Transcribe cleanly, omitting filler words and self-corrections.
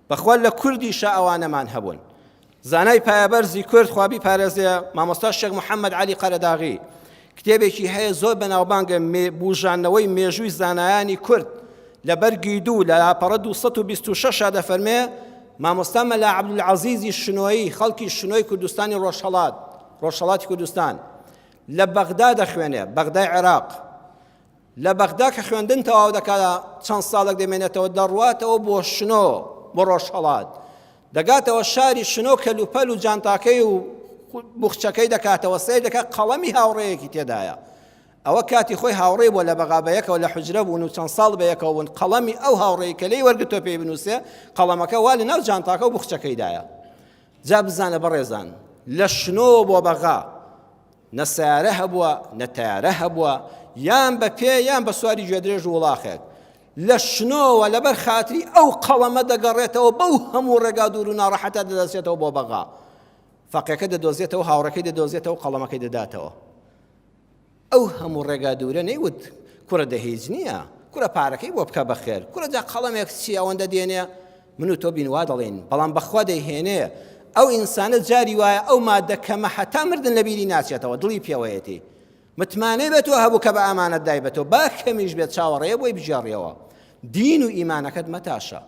بەخوا لە کوردیشە ئەوانەمان هەبوون زانای پایەبەرزی کورد خوابی پارێزێ مامۆستا شێخ محەممەد عەلی قەرەداغی کتێبێکی هەیە زۆر بەناوبانگە بوژانەوەی مێژووی زانایانی کورد لە بەرگی دوو لە لاپەڕە 226 دەفەرمێ مامۆستا مەلا عەبدولعەزیزی شنۆیی خەڵکی شنۆی کوردستانی ڕۆژهەڵاتی کوردستان لە بەغدا دەخوێنێ بەغدای عێراق لە بەغدا کە خوێندن تەواو دەکات چەند ساڵێک دەمێنێتەوە دەڕواتەوە بۆ شنۆ بۆ ڕۆژهەڵات دەگاتەوە شاری شنۆ کەلوپەل و جانتاکەی و بوخچەکەی دەکاتەوە سیر دەکات قەڵەمی هاوڕێیەکی تێدایە ئەوە کاتی خۆی هاوڕێ بۆ لە بەغا بەیەکەوە لە حوجرە بوون و چەند ساڵ بەیەکەوە بوون قەڵەمی ئەو هاوڕێی کە لێی وەرگتۆ پێی بنووسێ قەڵەمەکە وا لە ناو جانتاکە و بوخچەکەیدایە جا بزانە بەڕێزان لە شنۆ بۆ بەغا نە سیارە هەبووە نە تایارە هەبووە یان بە پێ یان بە سواری گوێدرێژ و وڵاخێک لە شنۆوە لەبەر خاتری ئەو قەڵەمە دەگەڕێتەوە بەو هەموو ڕێگا دوور و ناڕەحەتە دەدەچێتەوە بۆ بەغا فەقێکە دەدۆزێتەوە هاوڕەکەی دەدۆزێتەوە قەڵەمەکەی دەداتەوە ئەو هەموو ڕێگا دوورە نەیوت کوڕە دەهیج نییە کوڕە پارەکەی بۆ بکە بەخێر کوڕە جا قەڵەمێک چی ئەوەندە دێنێ من و تۆ بینوا دەڵێن بەڵام بەخوا دەیهێنێ ئەو ئینسانە جاری وایە ئەو مادە کەمە حەتا مردن لە بیری ناچێتەوە دڵی پێوەیەتی متمانەی بێت تۆ هەبوو کە بە ئەمانەت دای بێتەوە با کەمیش بێت چاوەڕێیە بۆی بژێڕیەوە دین و ئیمانەکەت مەتاشە